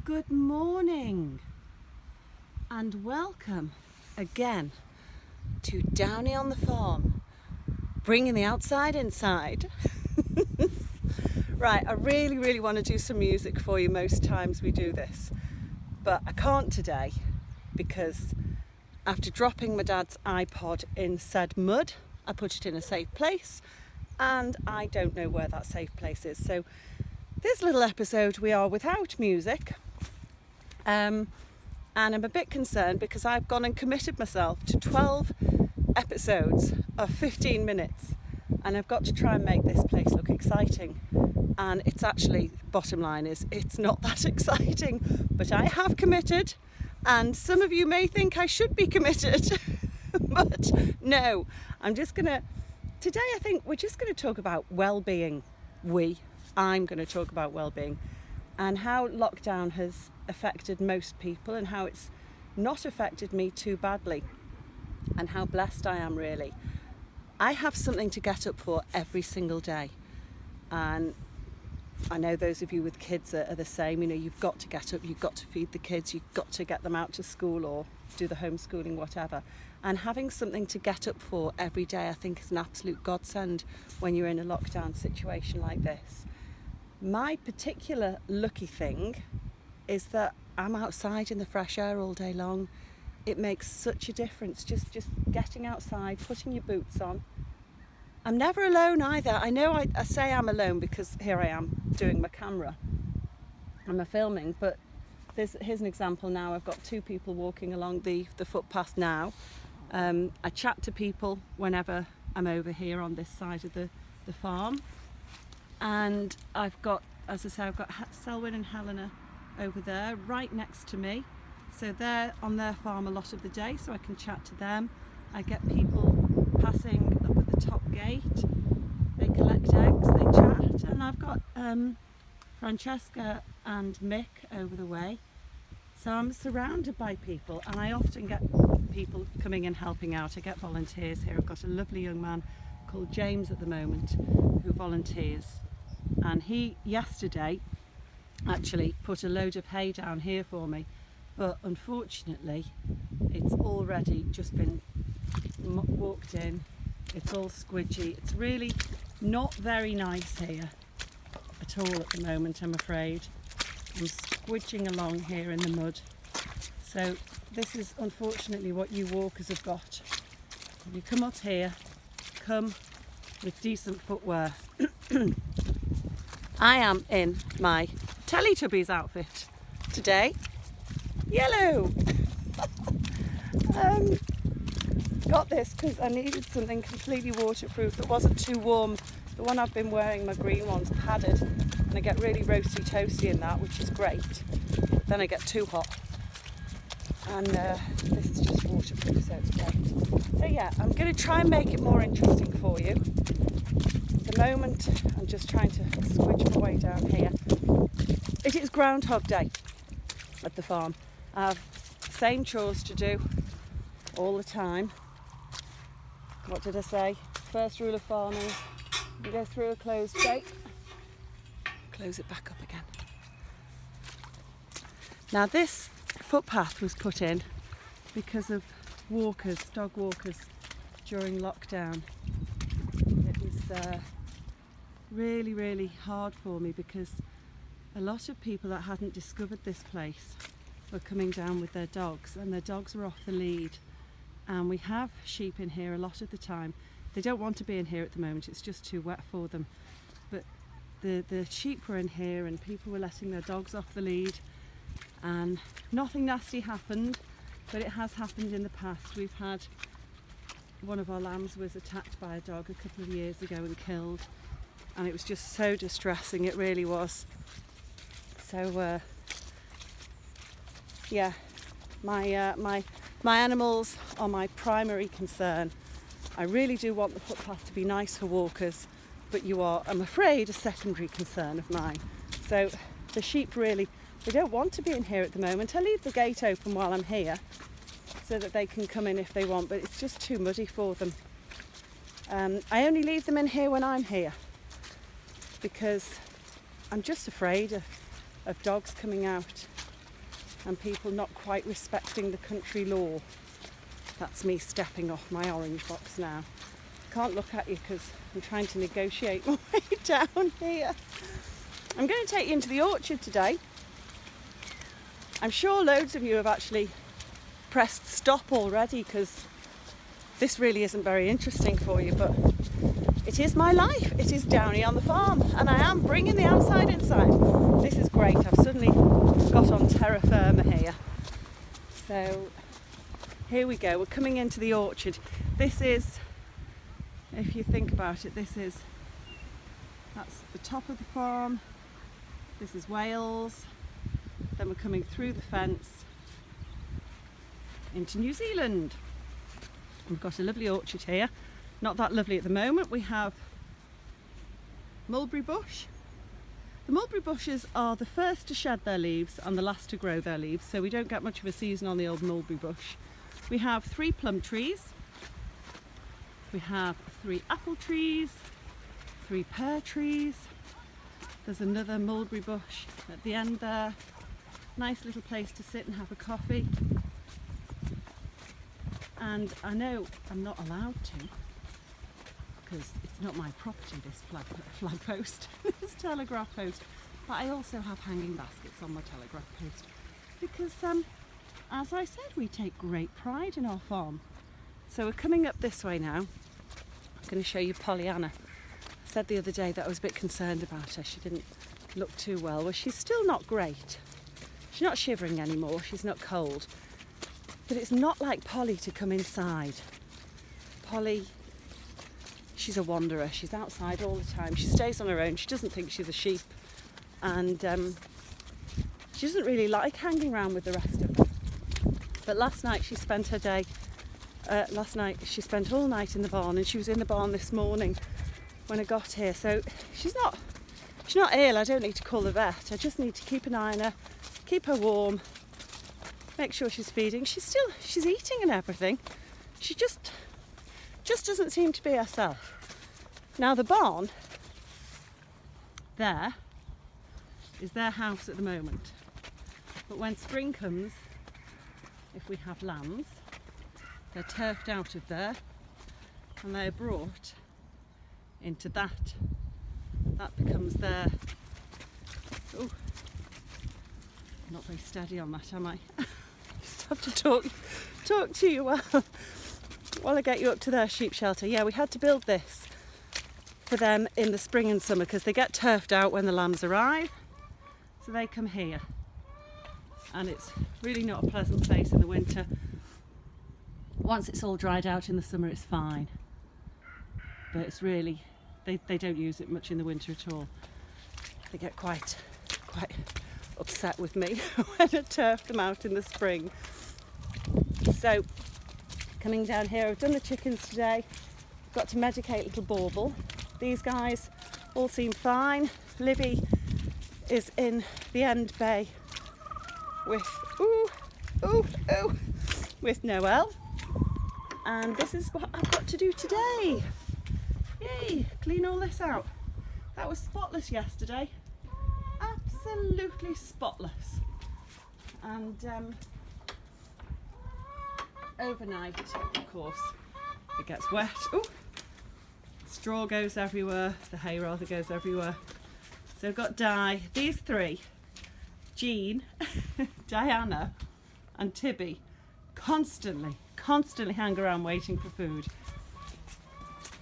Good morning and welcome again to Downey on the farm, bringing the outside inside. Right, I really want to do some music for you. Most times we do this, but I can't today because after dropping my dad's iPod in said mud, I put it in a safe place and I don't know where that safe place is. So this little episode we are without music. And I'm a bit concerned because I've gone and committed myself to 12 episodes of 15 minutes and I've got to try and make this place look exciting, and it's actually, bottom line is, it's not that exciting, but I have committed, and some of you may think I should be committed but no, today I think we're just going to talk about well-being. I'm going to talk about well-being and how lockdown has affected most people and how it's not affected me too badly and how blessed I am really. I have something to get up for every single day, and I know those of you with kids are the same. You know, you've got to get up, you've got to feed the kids, you've got to get them out to school or do the homeschooling, whatever. And having something to get up for every day I think is an absolute godsend when you're in a lockdown situation like this. My particular lucky thing is that I'm outside in the fresh air all day long. It makes such a difference, just getting outside, putting your boots on. I'm never alone either. I know I say I'm alone because here I am doing my camera and my filming, but here's an example now. I've got two people walking along the footpath now. I chat to people whenever I'm over here on this side of the farm. And I've got, as I say, I've got Selwyn and Helena over there right next to me. So they're on their farm a lot of the day, so I can chat to them. I get people passing up at the top gate. They collect eggs, they chat. And I've got Francesca and Mick over the way. So I'm surrounded by people, and I often get people coming and helping out. I get volunteers here. I've got a lovely young man called James at the moment who volunteers, and he yesterday actually put a load of hay down here for me, but unfortunately it's already just been walked in. It's all squidgy. It's really not very nice here at all at the moment, I'm afraid. I'm squidging along here in the mud. So this is unfortunately what you walkers have got. If you come up here, come with decent footwear. I am in my Teletubbies outfit today. Yellow! Got this because I needed something completely waterproof that wasn't too warm. The one I've been wearing, my green one's padded, and I get really roasty toasty in that, which is great. Then I get too hot. And this is just waterproof, so it's great. So yeah, I'm going to try and make it more interesting for you. At the moment, I'm just trying to squidge my way down here. It is Groundhog Day at the farm. I have the same chores to do all the time. What did I say? First rule of farming, you go through a closed gate, close it back up again. Now this footpath was put in because of walkers, dog walkers, during lockdown. It was really hard for me because a lot of people that hadn't discovered this place were coming down with their dogs, and their dogs were off the lead. And we have sheep in here a lot of the time. They don't want to be in here at the moment, it's just too wet for them. But the sheep were in here and people were letting their dogs off the lead, and nothing nasty happened, but it has happened in the past. We've had one of our lambs was attacked by a dog a couple of years ago and killed, and it was just so distressing, it really was. So yeah, my animals are my primary concern. I really do want the footpath to be nice for walkers, but you are, I'm afraid, a secondary concern of mine. So the sheep really, they don't want to be in here at the moment. I leave the gate open while I'm here so that they can come in if they want, but it's just too muddy for them. I only leave them in here when I'm here because I'm just afraid of dogs coming out and people not quite respecting the country law. That's me stepping off my orange box now. Can't look at you because I'm trying to negotiate my way down here. I'm going to take you into the orchard today. I'm sure loads of you have actually pressed stop already because this really isn't very interesting for you, but it is my life. It is Downey on the farm, and I am bringing the outside inside. This is great. I've suddenly got on terra firma here. So here we go. We're coming into the orchard. This is, if you think about it, that's the top of the farm. This is Wales. Then we're coming through the fence into New Zealand. We've got a lovely orchard here. Not that lovely at the moment. We have mulberry bush. The mulberry bushes are the first to shed their leaves and the last to grow their leaves, so we don't get much of a season on the old mulberry bush. We have 3 plum trees. We have 3 apple trees, 3 pear trees. There's another mulberry bush at the end there. Nice little place to sit and have a coffee. And I know I'm not allowed to, because it's not my property, this flag post, this telegraph post. But I also have hanging baskets on my telegraph post because, as I said, we take great pride in our farm. So we're coming up this way now. I'm going to show you Pollyanna. I said the other day that I was a bit concerned about her. She didn't look too well. Well, she's still not great. She's not shivering anymore. She's not cold. But it's not like Polly to come inside. Polly, she's a wanderer. She's outside all the time. She stays on her own. She doesn't think she's a sheep. And she doesn't really like hanging around with the rest of them. But last night she spent her day, she spent all night in the barn, and she was in the barn this morning when I got here. So she's not ill. I don't need to call the vet. I just need to keep an eye on her, keep her warm, make sure she's feeding. She's eating and everything. She just doesn't seem to be herself. Now the barn there is their house at the moment. But when spring comes, if we have lambs, they're turfed out of there and they're brought into that. That becomes their... Oh, not very steady on that, am I? Just have to talk to you while I get you up to their sheep shelter. Yeah, we had to build this for them in the spring and summer because they get turfed out when the lambs arrive. So they come here. And it's really not a pleasant place in the winter. Once it's all dried out in the summer, it's fine. But it's really, they don't use it much in the winter at all. They get quite upset with me when I turf them out in the spring. So, coming down here, I've done the chickens today. Got to medicate little Bauble. These guys all seem fine. Livy is in the end bay with Noel, and this is what I've got to do today. Yay, clean all this out. That was spotless yesterday, absolutely spotless. And overnight, of course, it gets wet. Ooh, straw goes everywhere, the hay rather goes everywhere. So I've got Di, these 3, Jean, Diana and Tibby, constantly hang around waiting for food.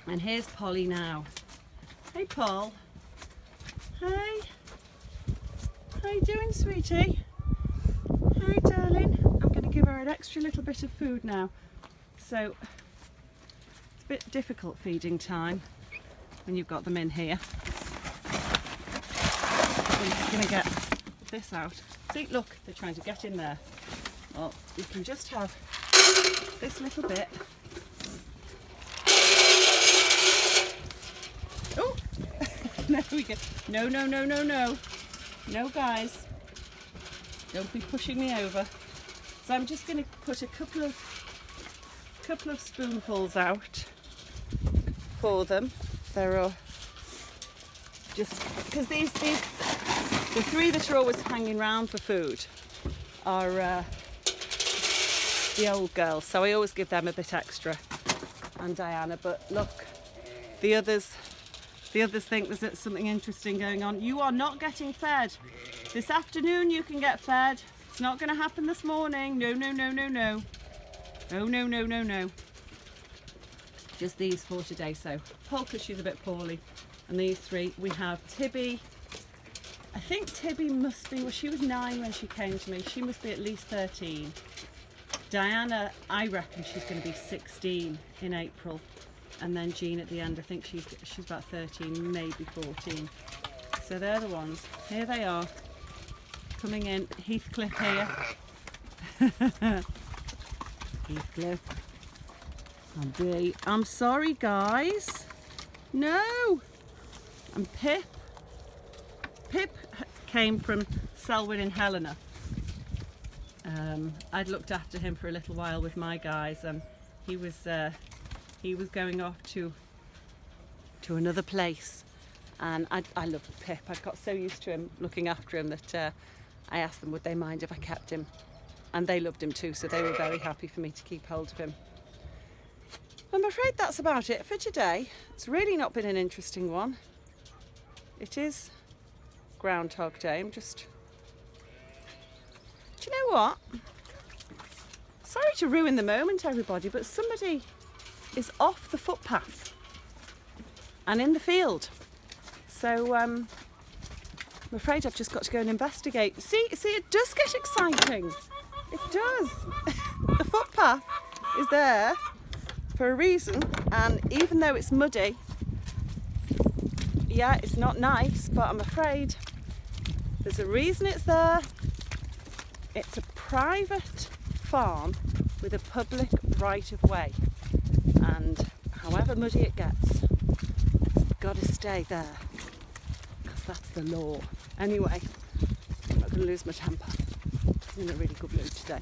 And here's Polly now. Hey Paul. Hey. How you doing, sweetie? Hi darling. I'm going to give her an extra little bit of food now. So it's a bit difficult feeding time when you've got them in here. I'm just going to get this out. See, look, they're trying to get in there. Well, you can just have this little bit. Oh, there we go. No. No, guys. Don't be pushing me over. So I'm just going to put a couple of spoonfuls out for them. There are just because the 3 that are always hanging around for food are the old girls, so I always give them a bit extra, and Diana. But look, the others think there's something interesting going on. You are not getting fed. This afternoon you can get fed. It's not going to happen this morning. No, no, no, no, no. Oh, no, no, no, no. Just these 4 today. So Polka, she's a bit poorly. And these 3, we have Tibby. I think Tibby must be, well, she was 9 when she came to me. She must be at least 13. Diana, I reckon she's going to be 16 in April. And then Jean at the end, I think she's about 13, maybe 14. So they're the ones. Here they are, coming in. Heathcliff here. Heathcliff. And B. I'm sorry, guys. No. And Pip. Pip came from Selwyn and Helena. I'd looked after him for a little while with my guys, and he was going off to another place, and I loved Pip. I got so used to him, looking after him, that I asked them would they mind if I kept him, and they loved him too, so they were very happy for me to keep hold of him. I'm afraid that's about it for today. It's really not been an interesting one. It is Groundhog Day. Do you know what? Sorry to ruin the moment, everybody, but somebody is off the footpath and in the field. So I'm afraid I've just got to go and investigate. See, it does get exciting. It does. The footpath is there for a reason, and even though it's muddy, yeah, it's not nice, but I'm afraid there's a reason it's there. It's a private farm with a public right of way, and however muddy it gets, it's got to stay there, because that's the law. Anyway, I'm not going to lose my temper. I'm in a really good mood today.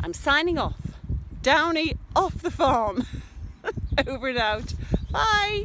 I'm signing off. Downey off the farm. Over and out. Bye.